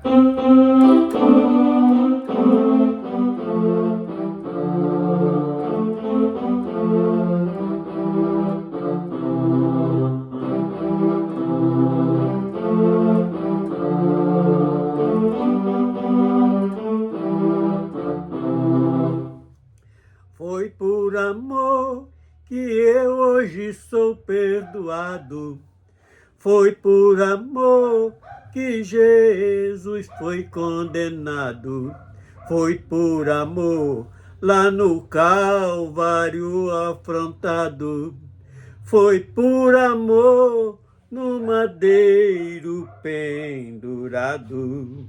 Foi por amor que eu hoje sou perdoado. Foi por amor que Jesus foi condenado. Foi por amor lá no Calvário afrontado. Foi por amor no madeiro pendurado.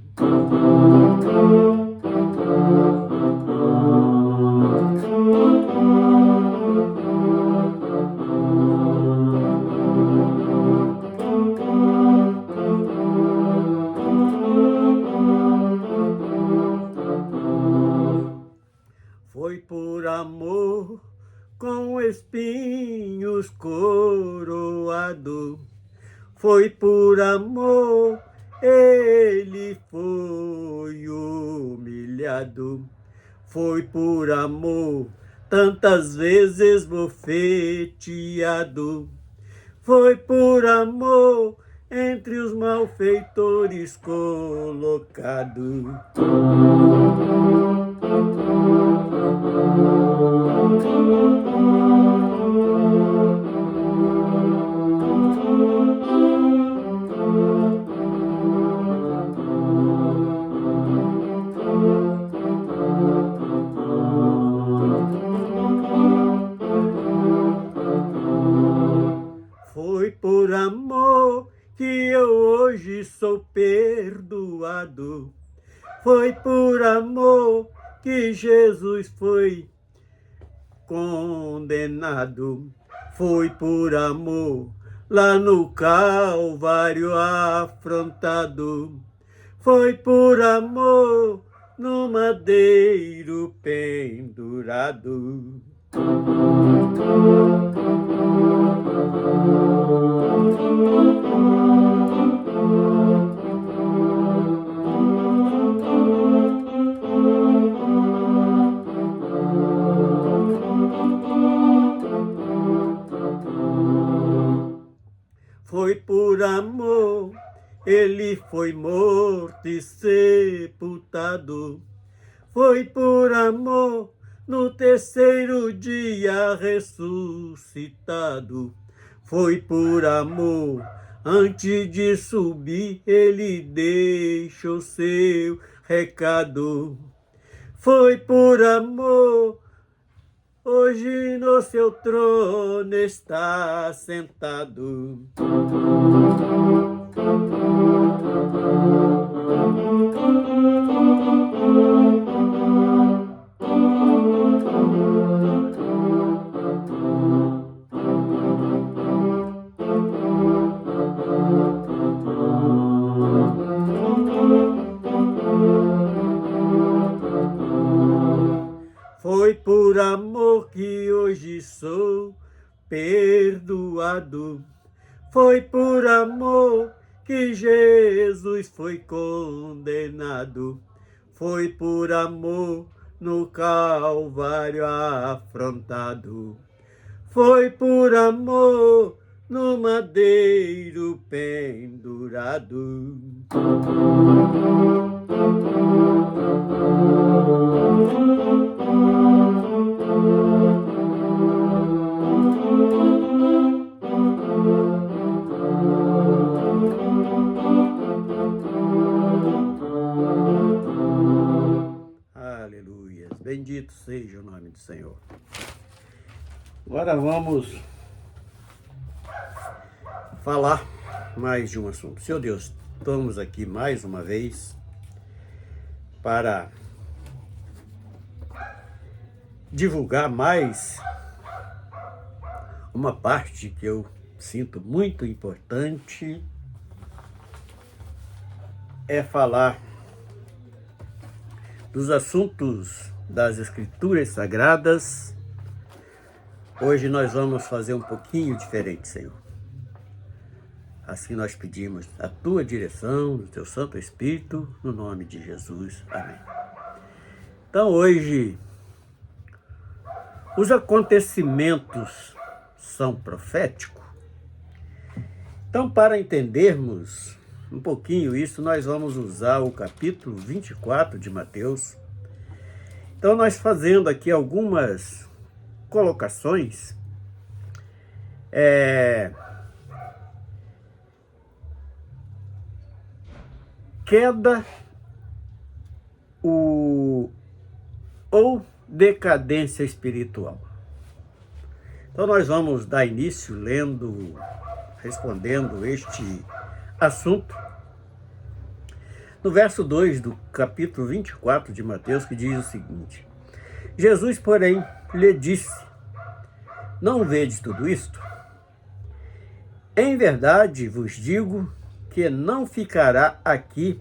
Foi por amor com espinhos coroado. Foi por amor ele foi humilhado. Foi por amor tantas vezes bofeteado. Foi por amor entre os malfeitores colocado. Foi por amor que eu hoje sou perdoado. Foi por amor que Jesus foi condenado. Foi por amor lá no Calvário afrontado. Foi por amor no madeiro pendurado. Foi por amor, ele foi morto e sepultado. Foi por amor, no terceiro dia ressuscitado. Foi por amor, antes de subir, ele deixou seu recado. Foi por amor, hoje no seu trono está sentado. Foi por amor que hoje sou perdoado. Foi por amor que Jesus foi condenado. Foi por amor no Calvário afrontado. Foi por amor no madeiro pendurado. Aleluia. Bendito seja o nome do Senhor. Agora vamos falar mais de um assunto. Senhor Deus, estamos aqui mais uma vez para divulgar mais uma parte que eu sinto muito importante, é falar dos assuntos das Escrituras Sagradas. Hoje nós vamos fazer um pouquinho diferente, Senhor. Assim nós pedimos a tua direção, do teu Santo Espírito, no nome de Jesus. Amém. Então hoje, os acontecimentos são proféticos? Então, para entendermos um pouquinho isso, nós vamos usar o capítulo 24 de Mateus. Então, nós fazendo aqui algumas colocações, queda ou decadência espiritual. Então, nós vamos dar início respondendo este assunto no verso 2 do capítulo 24 de Mateus, que diz o seguinte: Jesus, porém, lhe disse: não vedes tudo isto? Em verdade vos digo que não ficará aqui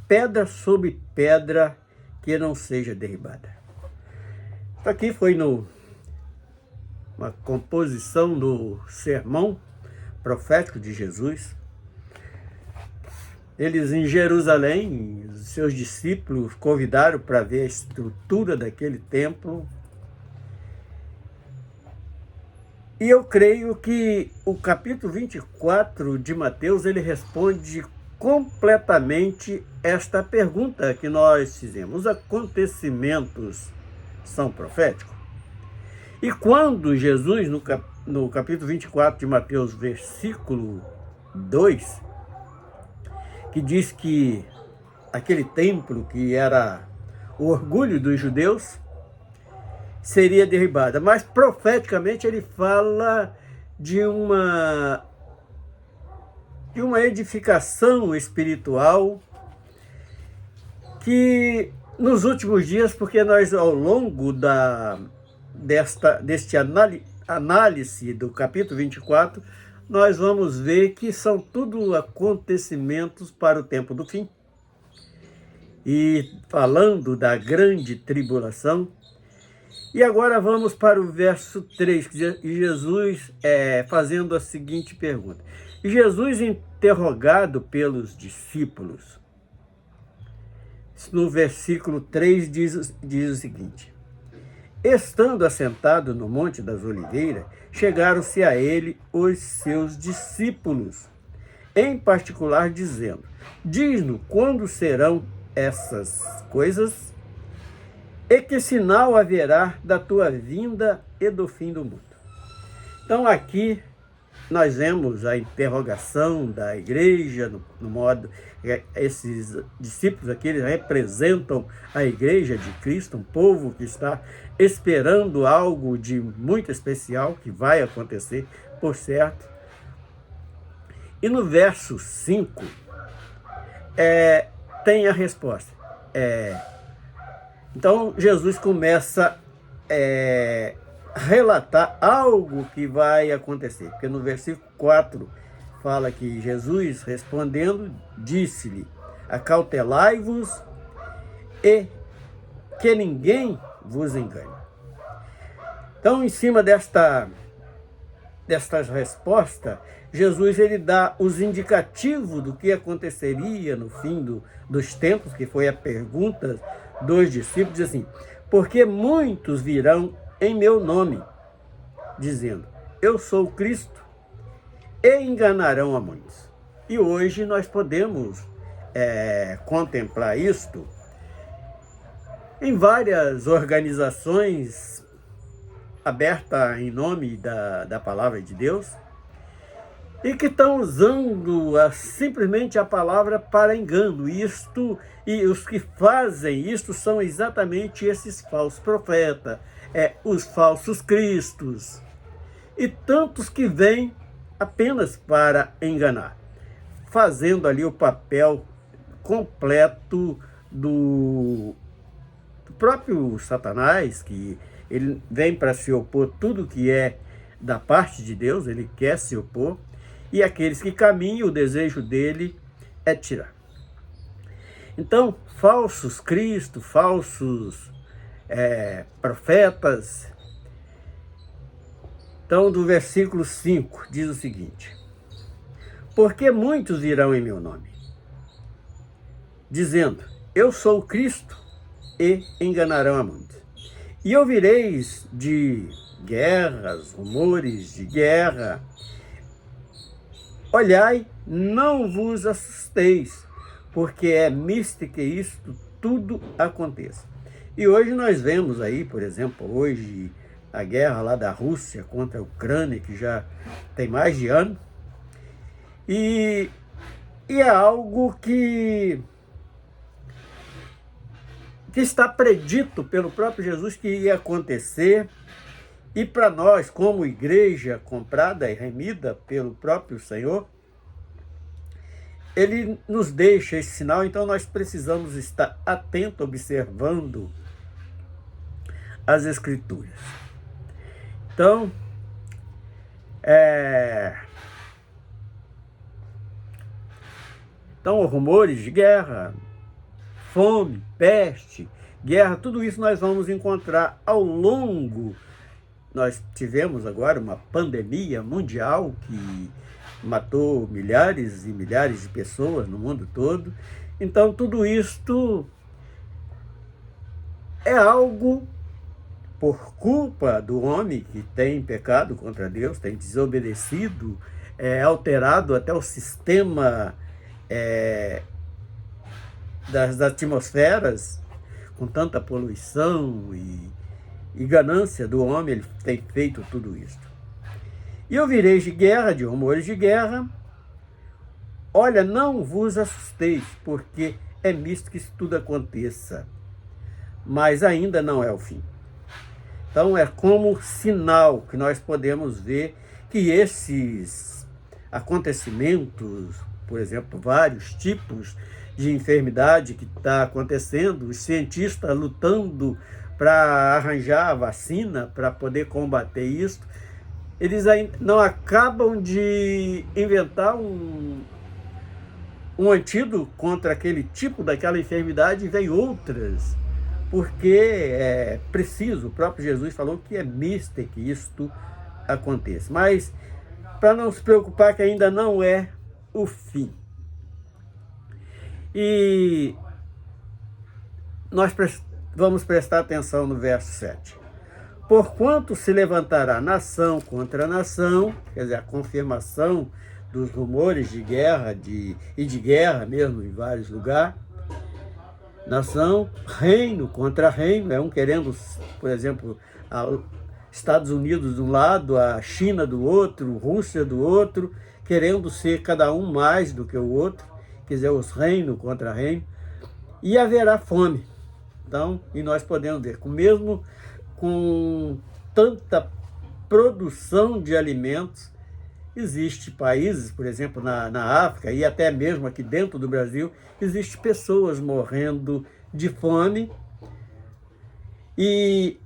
pedra sobre pedra que não seja derribada. Isso aqui foi uma composição do sermão profético de Jesus. Eles em Jerusalém, seus discípulos convidaram para ver a estrutura daquele templo. E eu creio que o capítulo 24 de Mateus, ele responde completamente esta pergunta que nós fizemos. Os acontecimentos são proféticos? E quando Jesus, no capítulo 24 de Mateus, versículo 2, que diz que aquele templo que era o orgulho dos judeus seria derribada, mas profeticamente ele fala de uma edificação espiritual que nos últimos dias, porque nós ao longo deste análise do capítulo 24, nós vamos ver que são tudo acontecimentos para o tempo do fim. E falando da grande tribulação. E agora vamos para o verso 3, que Jesus fazendo a seguinte pergunta. Jesus, interrogado pelos discípulos, no versículo 3 diz o seguinte: estando assentado no Monte das Oliveiras, chegaram-se a ele os seus discípulos, em particular dizendo: diz-nos quando serão essas coisas, e que sinal haverá da tua vinda e do fim do mundo. Então aqui nós vemos a interrogação da igreja, no modo, esses discípulos aqui, eles representam a igreja de Cristo, um povo que está esperando algo de muito especial, que vai acontecer, por certo. E no verso 5, tem a resposta. Então, Jesus começa a relatar algo que vai acontecer. Porque no versículo 4 fala que Jesus, respondendo, disse-lhe: acautelai-vos e que ninguém vos engane. Então, em cima destas respostas, Jesus ele dá os indicativos do que aconteceria no fim dos tempos, que foi a pergunta dos discípulos, diz assim: porque muitos virão em meu nome, dizendo: eu sou o Cristo, e enganarão a muitos. E hoje nós podemos contemplar isto em várias organizações abertas em nome da palavra de Deus, e que estão usando simplesmente a palavra para engano. E os que fazem isto são exatamente esses falsos profetas, os falsos cristos, e tantos que vêm apenas para enganar, fazendo ali o papel completo do próprio Satanás, que ele vem para se opor tudo que é da parte de Deus, ele quer se opor. E aqueles que caminham, o desejo dele é tirar. Então, falsos cristos, falsos profetas. Então, do versículo 5, diz o seguinte: Porque muitos virão em meu nome, dizendo, eu sou o Cristo, e enganarão a muitos. E ouvireis de guerras, rumores de guerra. Olhai, não vos assusteis, porque é misto que isto tudo aconteça. E hoje nós vemos aí, por exemplo, hoje a guerra lá da Rússia contra a Ucrânia, que já tem mais de ano, e é algo que está predito pelo próprio Jesus que ia acontecer, e para nós, como igreja comprada e remida pelo próprio Senhor, ele nos deixa esse sinal, então nós precisamos estar atentos, observando as Escrituras. Então, rumores de guerra, fome, peste, guerra, tudo isso nós vamos encontrar ao longo. Nós tivemos agora uma pandemia mundial que matou milhares e milhares de pessoas no mundo todo. Então, tudo isto é algo por culpa do homem que tem pecado contra Deus, tem desobedecido, alterado até o sistema das atmosferas, com tanta poluição e ganância do homem, ele tem feito tudo isso. E ouvireis de guerra, de rumores de guerra. Olha, não vos assusteis, porque é misto que isso tudo aconteça, mas ainda não é o fim. Então é como sinal que nós podemos ver que esses acontecimentos, por exemplo, vários tipos de enfermidade que está acontecendo, os cientistas lutando para arranjar a vacina, para poder combater isso, eles ainda não acabam de inventar um antídoto contra aquele tipo daquela enfermidade, e vem outras, porque é preciso, o próprio Jesus falou que é mister que isto aconteça. Mas para não se preocupar que ainda não é o fim. E nós vamos prestar atenção no verso 7. Porquanto se levantará nação contra nação, quer dizer, a confirmação dos rumores de guerra e de guerra mesmo em vários lugares, nação, reino contra reino, um querendo, por exemplo, Estados Unidos de um lado, a China do outro, Rússia do outro, querendo ser cada um mais do que o outro, quer dizer, os reinos contra reino, e haverá fome. Então, e nós podemos ver, mesmo com tanta produção de alimentos, existem países, por exemplo, na África, e até mesmo aqui dentro do Brasil, existem pessoas morrendo de fome, e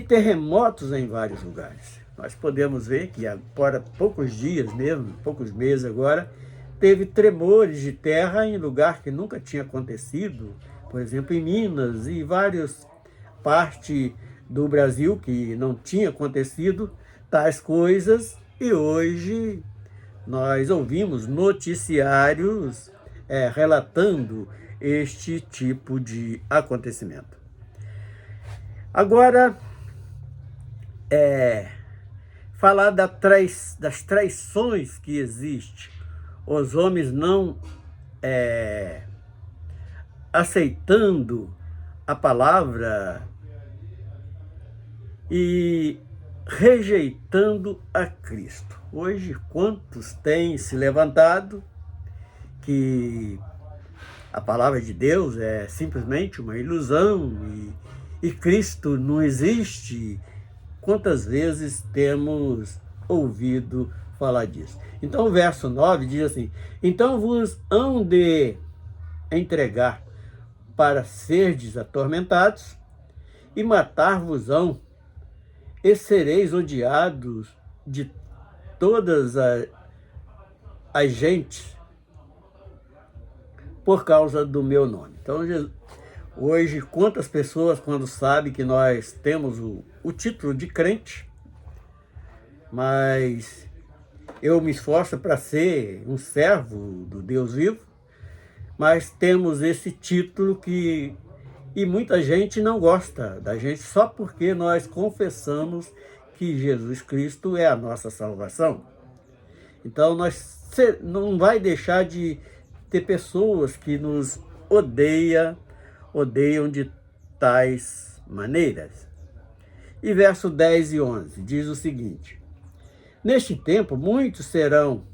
terremotos em vários lugares. Nós podemos ver que agora, poucos dias mesmo, poucos meses agora, teve tremores de terra em lugar que nunca tinha acontecido, por exemplo, em Minas e várias partes do Brasil que não tinha acontecido tais coisas, e hoje nós ouvimos noticiários relatando este tipo de acontecimento. Agora, falar das traições que existem, os homens não aceitando a palavra e rejeitando a Cristo. Hoje, quantos têm se levantado que a palavra de Deus é simplesmente uma ilusão e Cristo não existe? Quantas vezes temos ouvido falar disso? Então o verso 9 diz assim: então vos hão de entregar para serdes atormentados, e matar-vos-ão, e sereis odiados de todas as gentes por causa do meu nome. Então, hoje, quantas pessoas, quando sabem que nós temos o título de crente, mas eu me esforço para ser um servo do Deus vivo, mas temos esse título e muita gente não gosta da gente só porque nós confessamos que Jesus Cristo é a nossa salvação. Então, não vai deixar de ter pessoas que nos odeiam de tais maneiras. E verso 10 e 11 diz o seguinte: neste tempo, muitos serão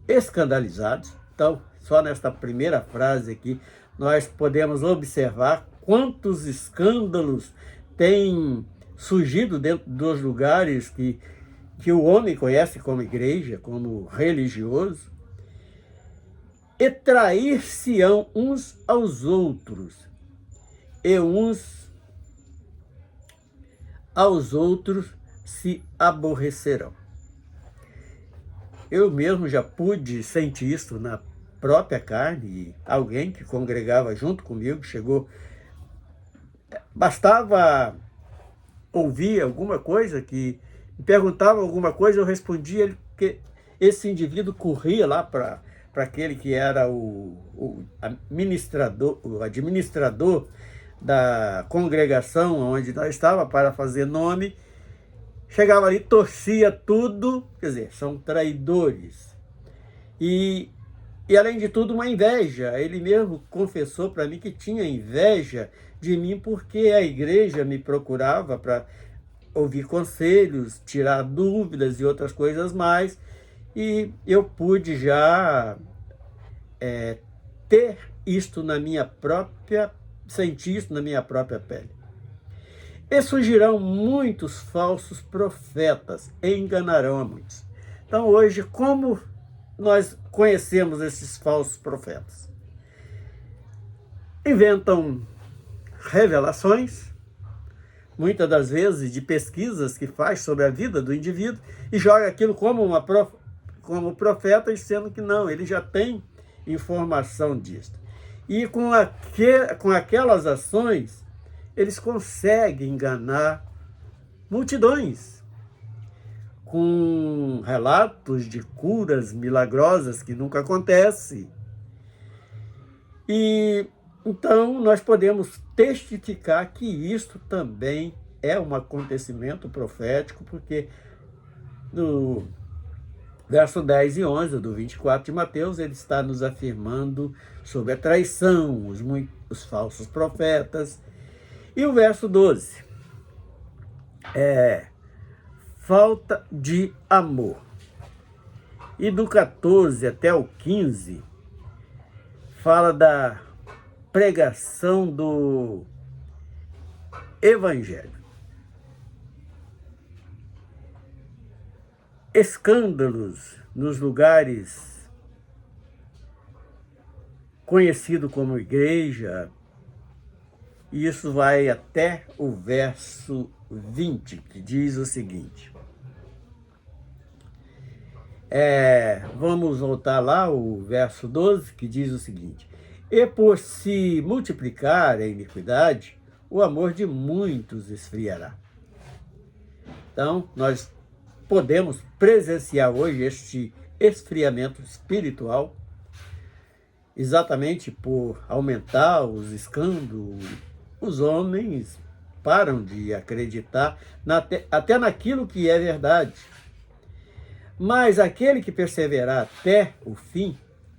escandalizados. Então, só nesta primeira frase aqui, nós podemos observar quantos escândalos têm surgido dentro dos lugares que o homem conhece como igreja, como religioso, e trair-se-ão uns aos outros, e uns aos outros se aborrecerão. Eu mesmo já pude sentir isso na própria carne, e alguém que congregava junto comigo chegou, bastava ouvir alguma coisa, que me perguntava alguma coisa, eu respondia, que esse indivíduo corria lá para aquele que era o administrador da congregação onde nós estávamos para fazer nome, chegava ali, torcia tudo, quer dizer, são traidores. E além de tudo, uma inveja. Ele mesmo confessou para mim que tinha inveja de mim porque a igreja me procurava para ouvir conselhos, tirar dúvidas e outras coisas mais. E eu pude já sentir isto na minha própria pele. E surgirão muitos falsos profetas e enganarão a muitos. Então hoje, como nós conhecemos esses falsos profetas? Inventam revelações, muitas das vezes de pesquisas que faz sobre a vida do indivíduo, e joga aquilo como profeta, sendo que não, ele já tem informação disso. E com aquelas ações, eles conseguem enganar multidões, com relatos de curas milagrosas que nunca acontecem. E então nós podemos testificar que isto também é um acontecimento profético, porque no verso 10 e 11 do 24 de Mateus, ele está nos afirmando sobre a traição, os falsos profetas. E o verso 12 é falta de amor. E do 14 até o 15 fala da pregação do Evangelho. Escândalos nos lugares conhecidos como igreja. E isso vai até o verso 20, que diz o seguinte. Vamos voltar lá, o verso 12, que diz o seguinte: e por se multiplicar a iniquidade, o amor de muitos esfriará. Então, nós podemos presenciar hoje este esfriamento espiritual, exatamente por aumentar os escândalos. Os homens param de acreditar até naquilo que é verdade. Mas aquele que perseverar até o fim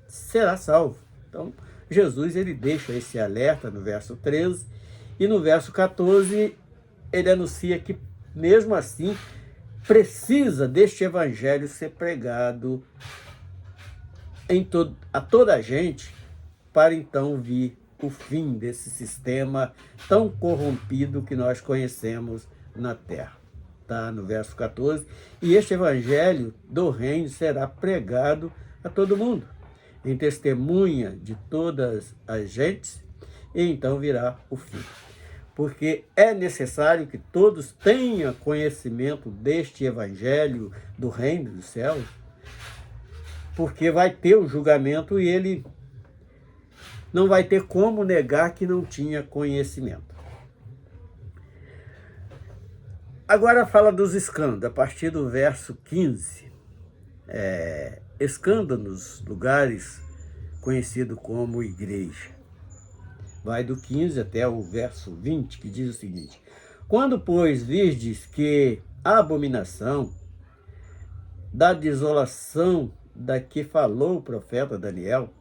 será salvo. Então, Jesus ele deixa esse alerta no verso 13, e no verso 14 ele anuncia que, mesmo assim, precisa deste evangelho ser pregado a toda a gente, para então vir o fim desse sistema tão corrompido que nós conhecemos na terra. Está no verso 14, e este evangelho do reino será pregado a todo mundo, em testemunha de todas as gentes, e então virá o fim. Porque é necessário que todos tenham conhecimento deste evangelho do reino dos céus, porque vai ter o julgamento e ele não vai ter como negar que não tinha conhecimento. Agora fala dos escândalos, a partir do verso 15. escândalos, lugares conhecidos como igreja. Vai do 15 até o verso 20, que diz o seguinte: quando, pois, virdes que a abominação da desolação da que falou o profeta Daniel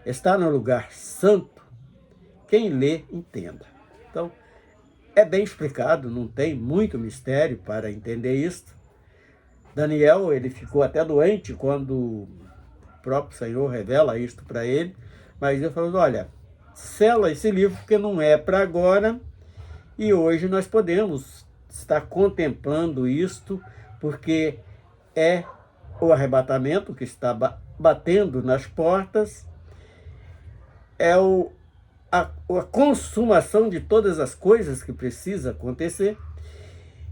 está no lugar santo, quem lê, entenda. Então, é bem explicado, não tem muito mistério para entender isso. Daniel, ele ficou até doente quando o próprio Senhor revela isto para ele, mas ele falou: olha, sela esse livro porque não é para agora, e hoje nós podemos estar contemplando isto, porque é o arrebatamento que está batendo nas portas, é a consumação de todas as coisas que precisa acontecer.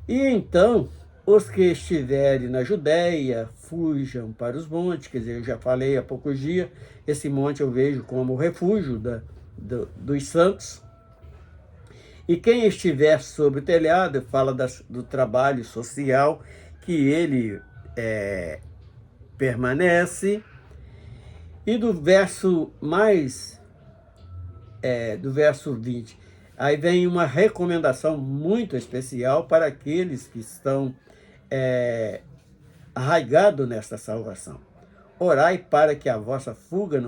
E então, os que estiverem na Judéia, fujam para os montes. Quer dizer, eu já falei há poucos dias, esse monte eu vejo como refúgio dos santos. E quem estiver sobre o telhado, fala do trabalho social, que ele permanece. E do verso do verso 20, aí vem uma recomendação muito especial para aqueles que estão arraigados nesta salvação. Orai para que a vossa fuga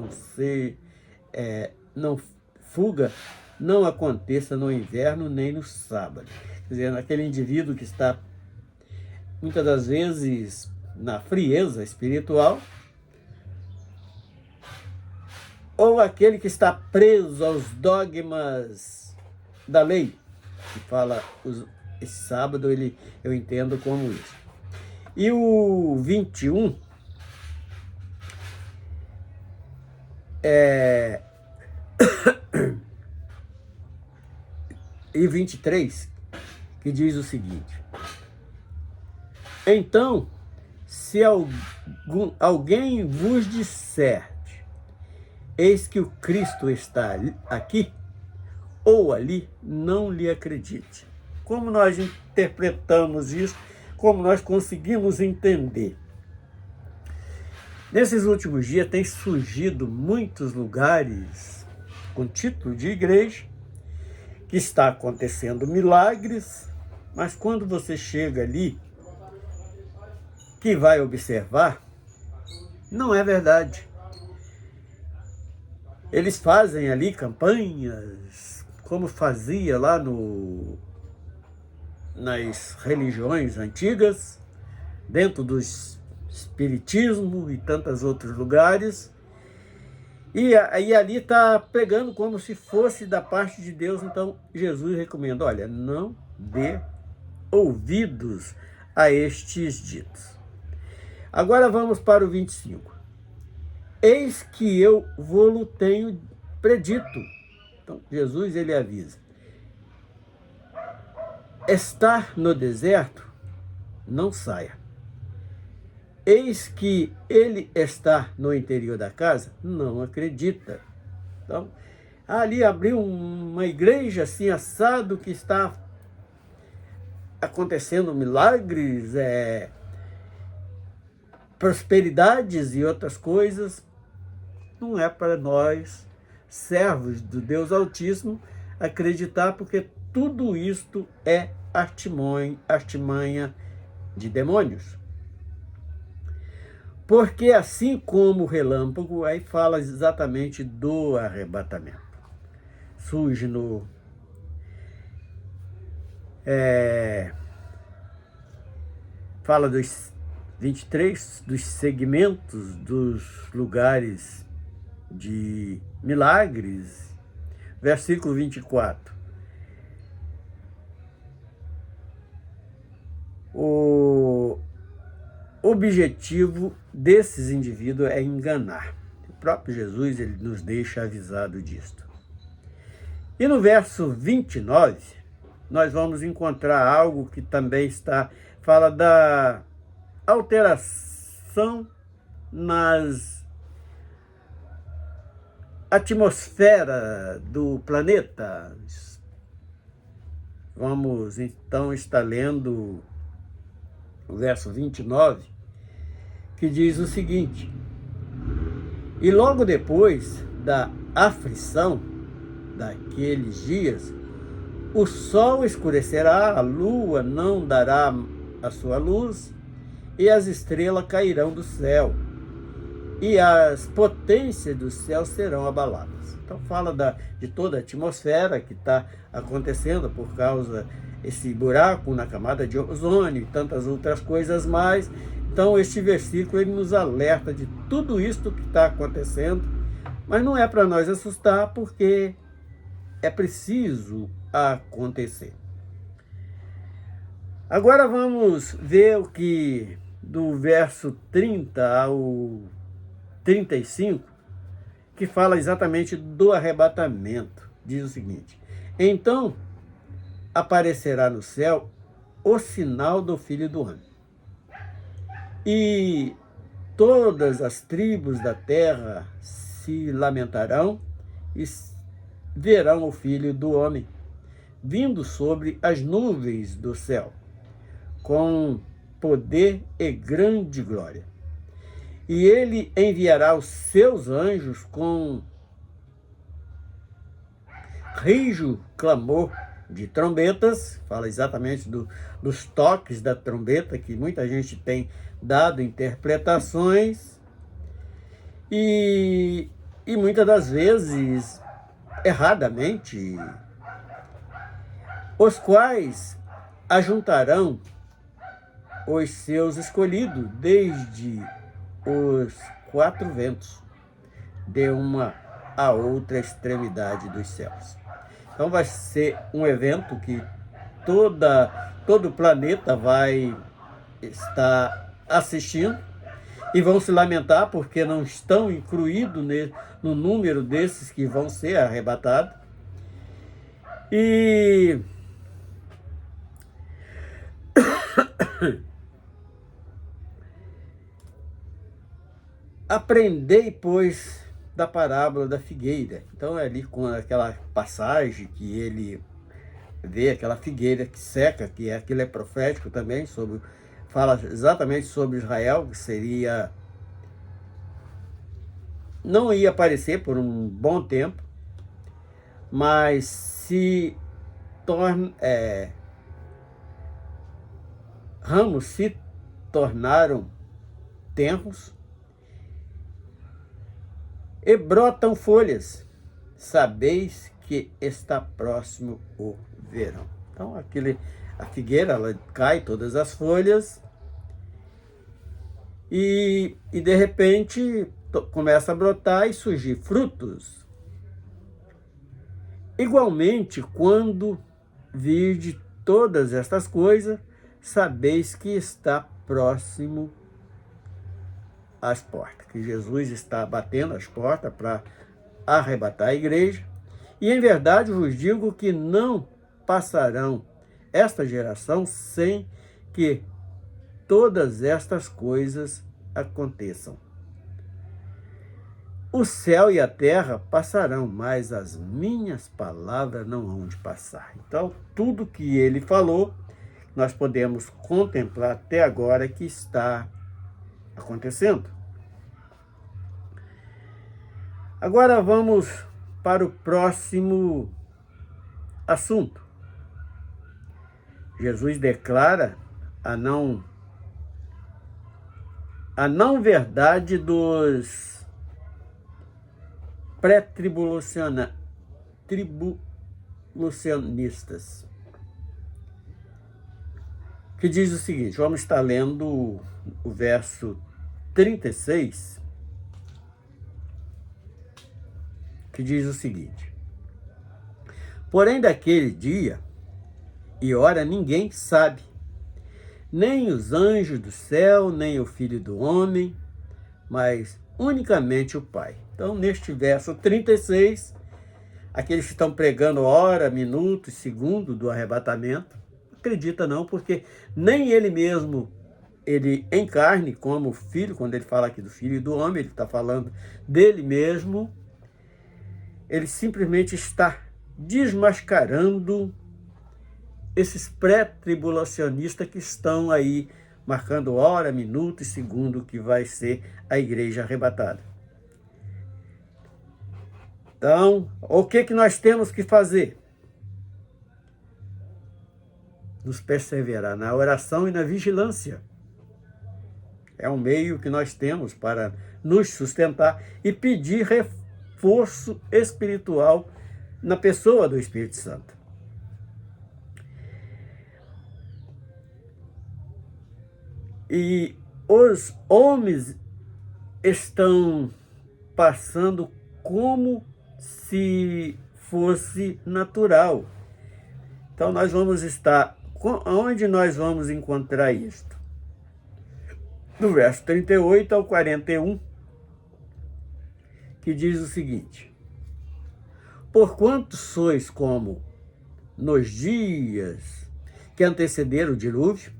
não aconteça no inverno nem no sábado. Quer dizer, aquele indivíduo que está muitas das vezes na frieza espiritual, ou aquele que está preso aos dogmas da lei, que fala esse sábado, eu entendo como isso. E o 21 e 23, que diz o seguinte: então, se alguém vos disser, eis que o Cristo está aqui ou ali, não lhe acredite. Como nós interpretamos isso? Como nós conseguimos entender? Nesses últimos dias tem surgido muitos lugares com título de igreja, que está acontecendo milagres, mas quando você chega ali, que vai observar, não é verdade. Eles fazem ali campanhas, como fazia lá nas religiões antigas, dentro do espiritismo e tantos outros lugares. E ali está pregando como se fosse da parte de Deus. Então Jesus recomenda: olha, não dê ouvidos a estes ditos. Agora vamos para o 25. Eis que eu vou-lo tenho predito. Então, Jesus, ele avisa: estar no deserto, não saia. Eis que ele está no interior da casa, não acredita. Então, ali abriu uma igreja assim, assado, que está acontecendo milagres, prosperidades e outras coisas. Não é para nós, servos do Deus Altíssimo, acreditar, porque tudo isto é artimanha de demônios. Porque assim como o relâmpago, aí fala exatamente do arrebatamento. Surge fala dos 23, dos segmentos dos lugares de milagres. Versículo 24. O objetivo desses indivíduos é enganar. O próprio Jesus, ele nos deixa avisado disto. E no verso 29, nós vamos encontrar algo que também fala da alteração nas atmosfera do planeta. Vamos então estar lendo o verso 29, que diz o seguinte: e logo depois da aflição daqueles dias, o sol escurecerá, a lua não dará a sua luz, e as estrelas cairão do céu, e as potências do céu serão abaladas. Então fala de toda a atmosfera que está acontecendo por causa desse buraco na camada de ozônio e tantas outras coisas mais. Então este versículo ele nos alerta de tudo isso que está acontecendo, mas não é para nós assustar, porque é preciso acontecer. Agora vamos ver o que do verso 30 ao 35, que fala exatamente do arrebatamento. Diz o seguinte: então aparecerá no céu o sinal do Filho do Homem, e todas as tribos da terra se lamentarão e verão o Filho do Homem vindo sobre as nuvens do céu, com poder e grande glória. E ele enviará os seus anjos com rijo clamor de trombetas, fala exatamente dos toques da trombeta, que muita gente tem dado interpretações, e muitas das vezes erradamente, os quais ajuntarão os seus escolhidos desde os quatro ventos, de uma a outra extremidade dos céus. Então vai ser um evento que todo o planeta vai estar assistindo, e vão se lamentar porque não estão incluídos no número desses que vão ser arrebatados. E aprendei, pois, da parábola da figueira. Então é ali com aquela passagem que ele vê aquela figueira que seca, que aquilo é profético também, fala exatamente sobre Israel, que não ia aparecer por um bom tempo, mas ramos se tornaram tenros e brotam folhas. Sabeis que está próximo o verão. Então a figueira, ela cai todas as folhas e de repente começa a brotar e surgir frutos. Igualmente, quando virdes todas estas coisas, sabeis que está próximo às portas, que Jesus está batendo as portas para arrebatar a igreja. E em verdade vos digo que não passarão esta geração sem que todas estas coisas aconteçam. O céu e a terra passarão, mas as minhas palavras não hão de passar. Então, tudo que ele falou, nós podemos contemplar até agora que está acontecendo. Agora vamos para o próximo assunto. Jesus declara a não verdade dos pré-tribulacionistas, que diz o seguinte, vamos estar lendo o verso 36, que diz o seguinte: porém daquele dia e hora ninguém sabe, nem os anjos do céu, nem o Filho do Homem, mas unicamente o Pai. Então, neste verso 36, aqueles que estão pregando hora, minuto e segundo do arrebatamento, acredita não, porque nem ele mesmo, ele encarne como filho, quando ele fala aqui do Filho do Homem, ele está falando dele mesmo, ele simplesmente está desmascarando esses pré-tribulacionistas que estão aí marcando hora, minuto e segundo que vai ser a igreja arrebatada. Então, o que nós temos que fazer? Nos perseverar na oração e na vigilância. É um meio que nós temos para nos sustentar e pedir reforço espiritual na pessoa do Espírito Santo. E os homens estão passando como se fosse natural. Então nós vamos estar, onde nós vamos encontrar isto? Do verso 38 ao 41, que diz o seguinte: porquanto sois como nos dias que antecederam o dilúvio,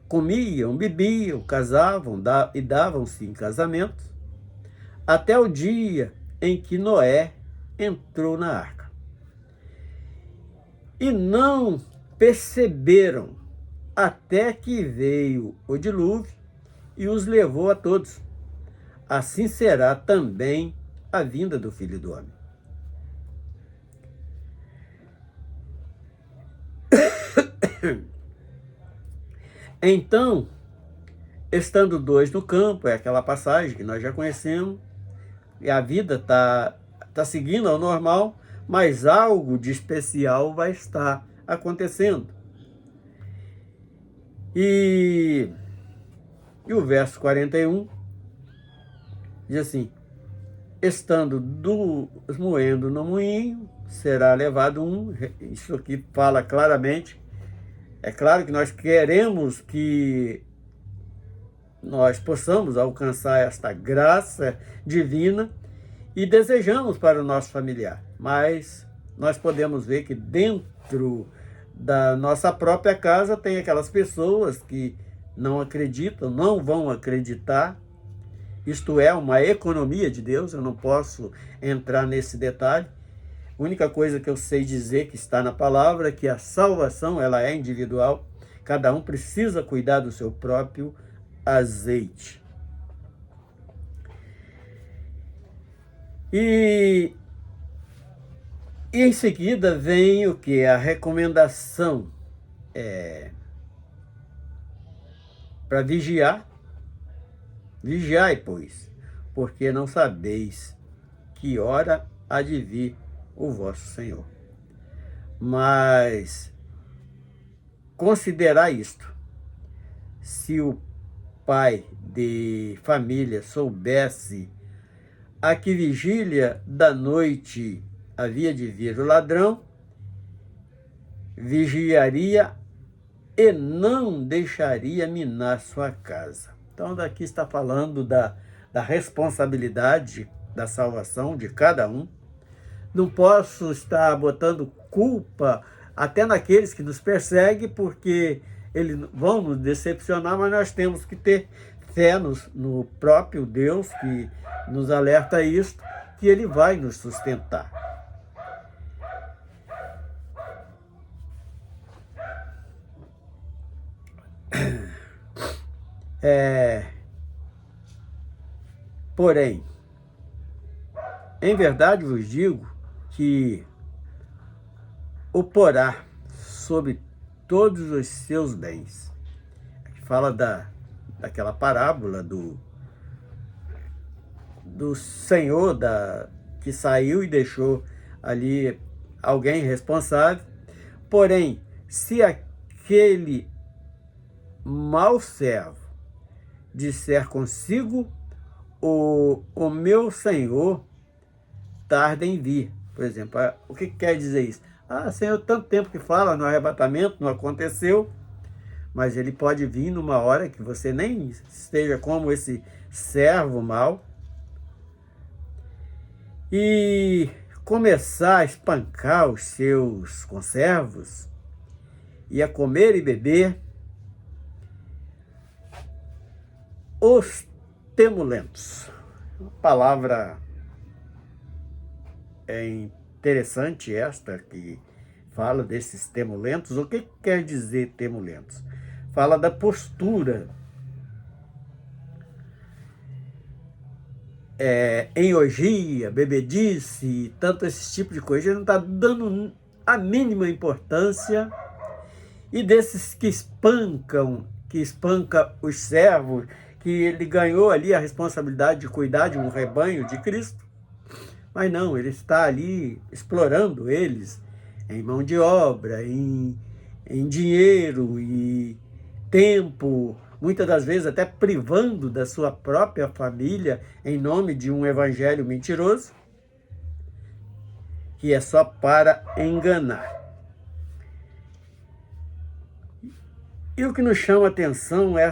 comiam, bebiam, casavam e davam-se em casamento, até o dia em que Noé entrou na arca. E não perceberam até que veio o dilúvio e os levou a todos. Assim será também a vinda do Filho do Homem. Então, estando dois no campo, é aquela passagem que nós já conhecemos, e a vida está seguindo ao normal, mas algo de especial vai estar acontecendo. E o verso 41 diz assim: estando moendo no moinho, será levado um. Isso aqui fala claramente. É claro que nós queremos que nós possamos alcançar esta graça divina e desejamos para o nosso familiar. Mas nós podemos ver que dentro da nossa própria casa tem aquelas pessoas que não acreditam, não vão acreditar. Isto é uma economia de Deus, eu não posso entrar nesse detalhe. A única coisa que eu sei dizer que está na palavra é que a salvação ela é individual. Cada um precisa cuidar do seu próprio azeite. E em seguida vem o que? A recomendação para vigiar. Vigiai, pois, porque não sabeis que hora há de vir o vosso Senhor. Mas considerai isto: se o pai de família soubesse a que vigília da noite havia de vir o ladrão, vigiaria e não deixaria minar sua casa. Então daqui está falando da responsabilidade da salvação de cada um. Não posso estar botando culpa até naqueles que nos perseguem, porque eles vão nos decepcionar, mas nós temos que ter fé no próprio Deus, que nos alerta isto, que Ele vai nos sustentar. Porém, em verdade vos digo que o porá sobre todos os seus bens. Aqui fala daquela parábola do Senhor que saiu e deixou ali alguém responsável. Porém, se aquele mau servo disser consigo, o meu Senhor tarda em vir. Por exemplo, o que quer dizer isso? Senhor, tanto tempo que fala no arrebatamento, não aconteceu, mas ele pode vir numa hora que você nem esteja como esse servo mau e começar a espancar os seus conservos e a comer e beber os temulentos. Uma palavra interessante esta que fala desses temulentos. O que quer dizer temulentos? fala da postura. Em orgia, bebedice, tanto esse tipo de coisa, ele não está dando a mínima importância. E desses que espanca os servos, que ele ganhou ali a responsabilidade de cuidar de um rebanho de Cristo, mas não, ele está ali explorando eles em mão de obra, em dinheiro e tempo, muitas das vezes até privando da sua própria família em nome de um evangelho mentiroso, que é só para enganar. E o que nos chama a atenção é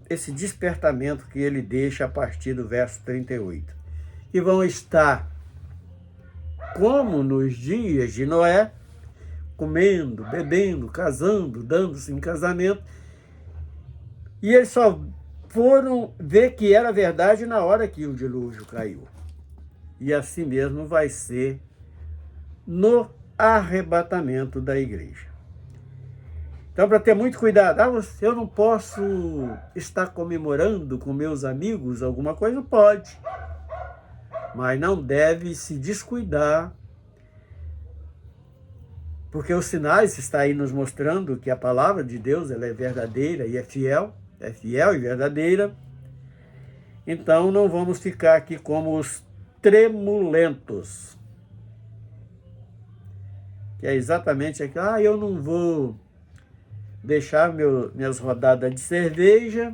esse despertamento que ele deixa a partir do verso 38. Que vão estar como nos dias de Noé, comendo, bebendo, casando, dando-se em casamento. E eles só foram ver que era verdade na hora que o dilúvio caiu. E assim mesmo vai ser no arrebatamento da igreja. Então, para ter muito cuidado, eu não posso estar comemorando com meus amigos alguma coisa? Pode, mas não deve se descuidar, porque os sinais estão aí nos mostrando que a palavra de Deus ela é verdadeira e é fiel e verdadeira. Então, não vamos ficar aqui como os tremulentos, que é exatamente aquilo, eu não vou deixar minhas rodadas de cerveja,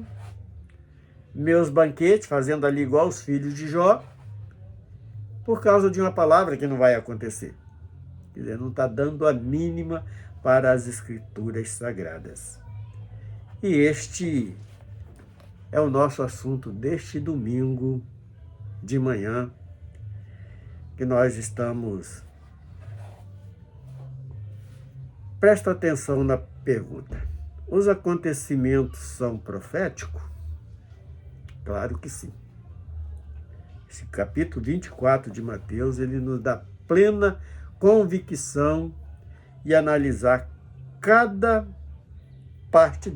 meus banquetes, fazendo ali igual os filhos de Jó, por causa de uma palavra que não vai acontecer. Quer dizer, não está dando a mínima para as Escrituras Sagradas. E este é o nosso assunto deste domingo de manhã, que nós estamos. Presta atenção na pergunta. Os acontecimentos são proféticos? Claro que sim. Esse capítulo 24 de Mateus, ele nos dá plena convicção e analisar cada parte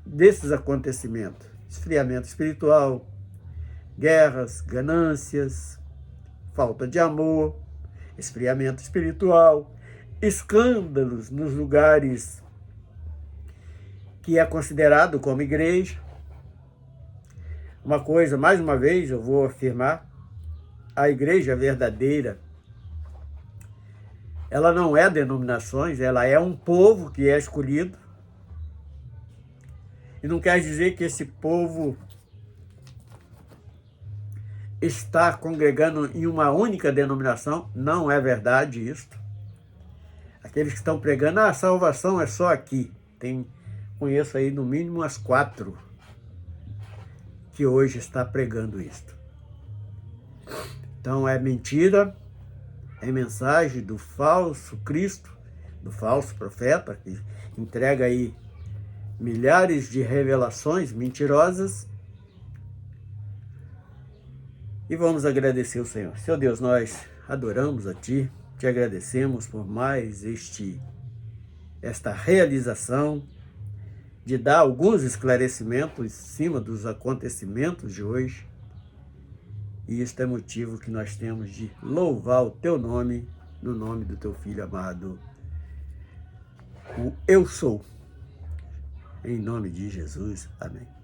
desses acontecimentos. Esfriamento espiritual, guerras, ganâncias, falta de amor, esfriamento espiritual, escândalos nos lugares que é considerado como igreja. Uma coisa, mais uma vez, eu vou afirmar, a igreja verdadeira, ela não é denominações, ela é um povo que é escolhido. E não quer dizer que esse povo está congregando em uma única denominação, não é verdade isso. Aqueles que estão pregando, a salvação é só aqui. Conheço aí no mínimo umas 4 que hoje está pregando isto. Então é mentira, é mensagem do falso Cristo, do falso profeta, que entrega aí milhares de revelações mentirosas. E vamos agradecer o Senhor. Senhor Deus, nós adoramos a Ti, te agradecemos por mais esta realização de dar alguns esclarecimentos em cima dos acontecimentos de hoje. E este é motivo que nós temos de louvar o Teu nome, no nome do Teu Filho amado, o Eu Sou. Em nome de Jesus. Amém.